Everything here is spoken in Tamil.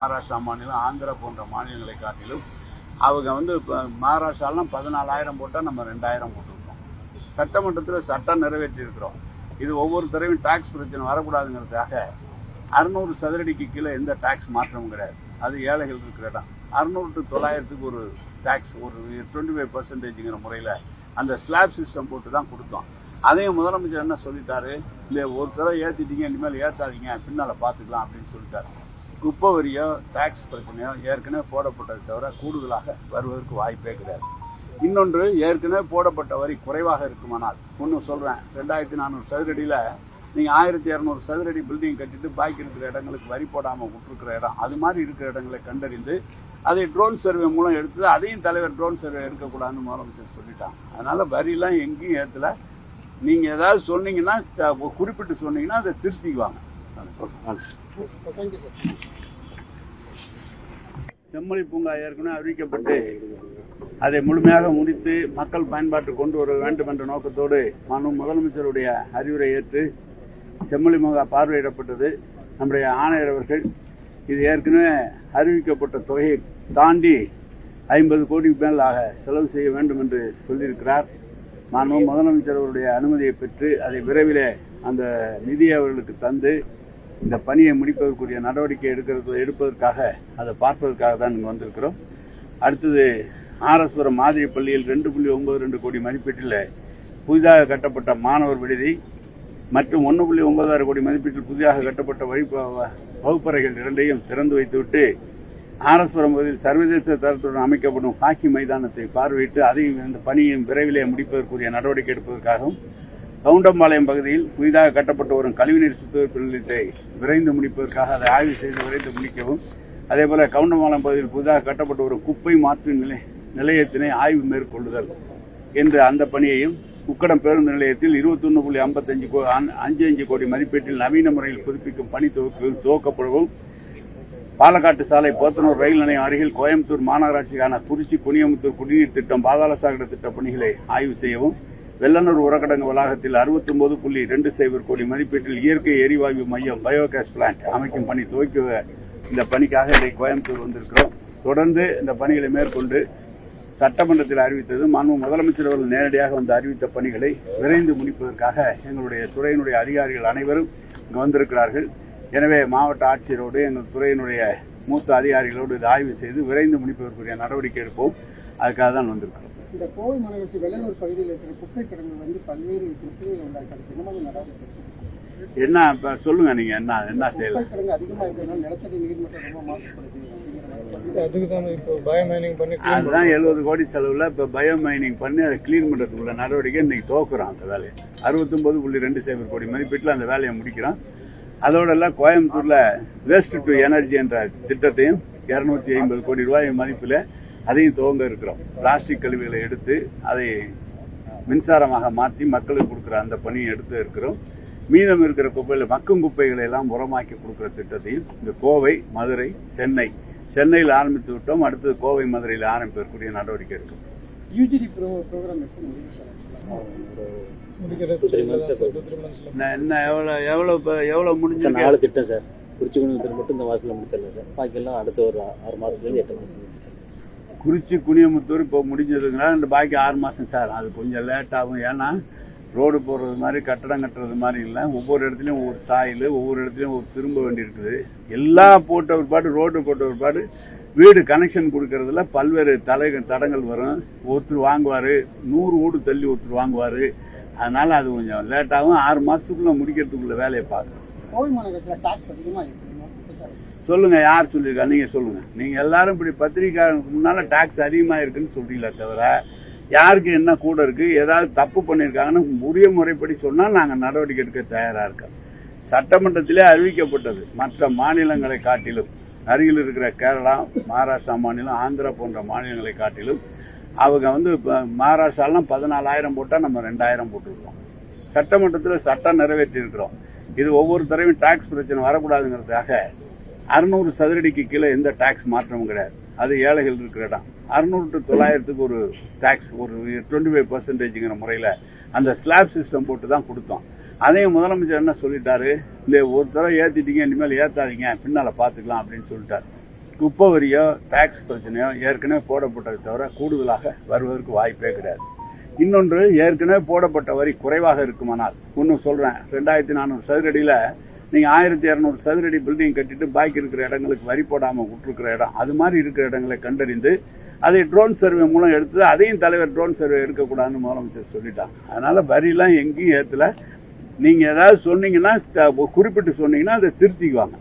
மகாராஷ்டிரா மாநிலம், ஆந்திரா போன்ற மாநிலங்களை காட்டிலும் அவங்க வந்து இப்போ மகாராஷ்டிராலாம் 14,000 போட்டால் நம்ம 2,000 போட்டுருக்கோம். சட்டமன்றத்தில் சட்டம் நிறைவேற்றியிருக்கிறோம். இது ஒவ்வொரு தடவையும் டாக்ஸ் பிரச்சனை வரக்கூடாதுங்கிறதுக்காக 600 சதுரடிக்கு கீழே எந்த டாக்ஸ் மாற்றமும் கிடையாது. அது ஏழைகள் இருக்கிற இடம். 600 to 900க்கு ஒரு டாக்ஸ், ஒரு 25%ங்கிற முறையில் அந்த ஸ்லாப் சிஸ்டம் போட்டு தான் கொடுத்தோம். அதையும் முதலமைச்சர் என்ன சொல்லிட்டாரு, இல்லை ஒரு தடவை ஏற்றிட்டீங்க, இனிமேல் ஏற்றாதீங்க, பின்னால் பார்த்துக்கலாம் அப்படின்னு சொல்லிட்டாரு. குப்பை வரியோ டாக்ஸ் பிரச்சனையோ ஏற்கனவே போடப்பட்டதை தவிர கூடுதலாக வருவதற்கு வாய்ப்பே கிடையாது. இன்னொன்று, ஏற்கனவே போடப்பட்ட வரி குறைவாக இருக்குமானால், ஒன்று சொல்கிறேன், 2,400 சதுரடியில் நீங்கள் 1,200 சதுரடி பில்டிங் கட்டிட்டு பாக்கி இருக்கிற இடங்களுக்கு வரி போடாமல் விட்டுருக்கிற இடம், அது மாதிரி இருக்கிற இடங்களை கண்டறிந்து அதை ட்ரோன் சர்வே மூலம் எடுத்து, அதையும் தலைவர் ட்ரோன் சர்வே எடுக்கக்கூடாதுன்னு முதலமைச்சர் சொல்லிட்டாங்க. அதனால் வரிலாம் எங்கேயும் ஏற்றலை. நீங்கள் ஏதாவது சொன்னீங்கன்னா, குறிப்பிட்டு சொன்னீங்கன்னா அதை திருத்திக்குவாங்க. செம்மொழி பூங்கா ஏற்கனவே அறிவிக்கப்பட்டு அதை முழுமையாக முடித்து மக்கள் பயன்பாட்டு கொண்டு வர வேண்டும் என்ற நோக்கத்தோடு முதலமைச்சருடைய அறிவுரை ஏற்று செம்மொழி பூங்கா பார்வையிடப்பட்டது. நம்முடைய ஆணையர் அவர்கள் இது ஏற்கனவே அறிவிக்கப்பட்ட தொகையை தாண்டி 50 கோடிக்கு மேல் ஆக செலவு செய்ய வேண்டும் என்று சொல்லியிருக்கிறார். முதலமைச்சர் அவருடைய அனுமதியை பெற்று அதை விரைவிலே அந்த நிதியை அவர்களுக்கு தந்து இந்த பணியை முடிப்பதற்குரிய நடவடிக்கை எடுப்பதற்காக அதை பார்ப்பதற்காக தான் இங்கே வந்திருக்கிறோம். அடுத்தது ஆர்எஸ்புரம் மாதிரி பள்ளியில் 2.92 கோடி மதிப்பீட்டில் புதிதாக கட்டப்பட்ட மாணவர் விடுதி மற்றும் 1.96 கோடி மதிப்பீட்டில் புதிதாக கட்டப்பட்ட வகுப்பறைகள் இரண்டையும் திறந்து வைத்துவிட்டு ஆர்எஸ்புரம் பகுதியில் சர்வதேச தரத்துடன் அமைக்கப்படும் ஹாக்கி மைதானத்தை பார்வையிட்டு அதையும் இந்த பணியை விரைவிலே முடிப்பதற்குரிய நடவடிக்கை எடுப்பதற்காகவும், கவுண்டம்பாளையம் பகுதியில் புதிதாக கட்டப்பட்டு வரும் கழிவுநீர் சுத்திகரிப்பு நிலையத்தை விரைந்து முடிப்பதற்காக அதை ஆய்வு செய்து விரைந்து முடிக்கவும், அதேபோல கவுண்டம்பாளையம் பகுதியில் புதிதாக கட்டப்பட்டு வரும் குப்பை மாற்று நிலையத்தினை ஆய்வு மேற்கொள்ளுதல் என்ற அந்த பணியையும், உக்கடம் பேருந்து நிலையத்தில் 21.55 கோடி மதிப்பீட்டில் நவீன முறையில் புதுப்பிக்கும் பணி துவக்கப்படவும், பாலக்காட்டு சாலை போத்தனூர் ரயில் நிலையம் அருகில் கோயம்புத்தூர் மாநகராட்சிக்கான குறிச்சி குனியமுத்தூர் குடிநீர் திட்டம் பாதாள சாக்கடை திட்ட பணிகளை ஆய்வு செய்யவும், வெள்ளனூர் உரக்கடங்கு வளாகத்தில் 69.20 கோடி மதிப்பீட்டில் இயற்கை எரிவாயு மையம் பயோகேஸ் பிளான்ட் அமைக்கும் பணி துவக்க இந்த பணிக்காக இன்றைக்கு கோயம்புத்தூர் வந்திருக்கிறோம். தொடர்ந்து இந்த பணிகளை மேற்கொண்டு சட்டமன்றத்தில் அறிவித்தது முதலமைச்சர் அவர்கள் நேரடியாக வந்து அறிவித்த பணிகளை விரைந்து முடிப்பதற்காக எங்களுடைய துறையினுடைய அதிகாரிகள் அனைவரும் இங்கு வந்திருக்கிறார்கள். எனவே மாவட்ட ஆட்சியரோடு எங்கள் துறையினுடைய மூத்த அதிகாரிகளோடு இதை ஆய்வு செய்து விரைந்து முடிப்பதற்குரிய நடவடிக்கை எடுப்போம். அதுக்காக தான் வந்திருக்கிறோம். இந்த கோவை மாநகராட்சி வெள்ளனூர் பகுதியில் இருக்கிற குப்பை கிடங்கு பல்வேறு பிரச்சனைகள் உண்டாக்கி என்ன சொல்லுங்க, நீங்க என்ன செய்யலாம்? கிடங்கு அதிகமா இருக்கிறதுனால நிலத்தடி நீர்மட்டம் ரொம்ப மாசுபடுது. அதுதான் 70 கோடி செலவுல இப்ப பயோ மைனிங் பண்ணி அதை கிளீன் பண்றதுக்குள்ள நடவடிக்கை இன்னைக்கு துவக்குறோம். அந்த வேலையை 69.20 கோடி மதிப்பீட்டில் அந்த வேலையை முடிக்கிறோம். அதோட எல்லாம் கோயம்புத்தூர்ல வேஸ்ட் டு எனர்ஜி என்ற திட்டத்தையும் 250 கோடி ரூபாய் மதிப்பில் அதையும் துவங்க இருக்கிறோம். பிளாஸ்டிக் கழிவுகளை எடுத்து அதை மின்சாரமாக மாற்றி மக்களுக்கு கொடுக்குற அந்த பணியை எடுத்து இருக்கிறோம். மீதம் இருக்கிற குப்பையில் மக்கும் குப்பைகளை எல்லாம் உரமாக்கி கொடுக்குற திட்டத்தையும் இந்த கோவை, மதுரை, சென்னையில் ஆரம்பித்து விட்டோம். அடுத்தது கோவை, மதுரையில் ஆரம்பிக்கக்கூடிய நடவடிக்கை இருக்கும். யூஜிடி ப்ரோக்ராம் என்ன எவ்வளவு முடிஞ்சு? 4 திட்டம் சார். குறிச்சி குனியமுத்தூர் மட்டும் இந்த மாசத்துல முடிச்சிடலாம் சார். பாக்கியெல்லாம் அடுத்த ஒரு 6 மாசத்துலேருந்து 8 மாசம். குறிச்சி குனியமுத்தூர் இப்போ முடிஞ்சதுங்களா? பாக்கி 6 மாசம் சார். அது கொஞ்சம் லேட் ஆகும். ஏன்னா ரோடு போடுறது மாதிரி, கட்டடம் கட்டுறது மாதிரி இல்லை. ஒவ்வொரு இடத்துலையும் ஒவ்வொரு சாயில், ஒவ்வொரு இடத்துலையும் ஒரு திரும்ப வேண்டி இருக்குது. எல்லாம் போட்ட ஒருபாடு, ரோடு போட்ட ஒருபாடு வீடு கனெக்ஷன் கொடுக்கறதுல பல்வேறு தடங்கள் வரும். ஒருத்தர் வாங்குவார், 100 வீடு தள்ளி ஒருத்தர் வாங்குவார். அதனால அது கொஞ்சம் லேட் ஆகும். 6 மாசத்துக்குள்ள முடிக்கிறதுக்குள்ள வேலையை பார்க்கணும். சொல்லுங்க, யார் சொல்லியிருக்கா? நீங்க சொல்லுங்க. நீங்க எல்லாரும் இப்படி பத்திரிகைக்கு முன்னால டாக்ஸ் அதிகமா இருக்குன்னு சொல்றீங்களே தவிர, யாருக்கு என்ன கூட இருக்கு, ஏதாவது தப்பு பண்ணியிருக்காங்கன்னு உரிய முறைப்படி சொன்னால் நாங்கள் நடவடிக்கை எடுக்க தயாரா இருக்கோம். சட்டமன்றத்திலே அறிவிக்கப்பட்டது. மற்ற மாநிலங்களை காட்டிலும், அருகில் இருக்கிற கேரளா, மகாராஷ்டிரா மாநிலம், ஆந்திரா போன்ற மாநிலங்களை காட்டிலும் அவங்க வந்து மகாராஷ்டிராலாம் 14,000 போட்டால் நம்ம 2,000 போட்டுருக்கோம். சட்டமன்றத்தில் சட்டம் நிறைவேற்றி இருக்கிறோம். இது ஒவ்வொரு தடவையும் டாக்ஸ் பிரச்சனை வரக்கூடாதுங்கிறதுக்காக 600 சதுரடிக்கு கீழே எந்த டாக்ஸ் மாற்றமும் கிடையாது. அது ஏழைகள் இருக்கிற இடம். 600 to 900க்கு ஒரு டாக்ஸ், ஒரு 25%ங்கிற முறையில் அந்த ஸ்லாப் சிஸ்டம் போட்டு தான் கொடுத்தோம். அதையும் முதலமைச்சர் என்ன சொல்லிட்டாரு, இல்லை ஒரு தடவை ஏற்றிட்டீங்க, இனிமேல் ஏற்றாதீங்க, பின்னால் பார்த்துக்கலாம் அப்படின்னு சொல்லிட்டார். குப்பை வரியோ டாக்ஸ் பிரச்சனையோ ஏற்கனவே போடப்பட்டதை தவிர கூடுதலாக வருவதற்கு வாய்ப்பே கிடையாது. இன்னொன்று, ஏற்கனவே போடப்பட்ட வரி குறைவாக இருக்குமானால், இன்னும் சொல்றேன், 2400 சதுரடியில நீங்க 1200 சதுரடி பில்டிங் கட்டிட்டு பாக்கி இருக்கிற இடங்களுக்கு வரி போடாம விட்டுருக்கிற இடம், அது மாதிரி இருக்கிற இடங்களை கண்டறிந்து அதை ட்ரோன் சர்வே மூலம் எடுத்து அதையும் தலைவர் ட்ரோன் சர்வே இருக்கக்கூடாதுன்னு முதலமைச்சர் சொல்லிட்டாங்க. அதனால வரியெல்லாம் எங்கேயும் ஏத்துல. நீங்க ஏதாவது சொன்னீங்கன்னா, குறிப்பிட்டு சொன்னீங்கன்னா அதை திருத்திக்குவாங்க.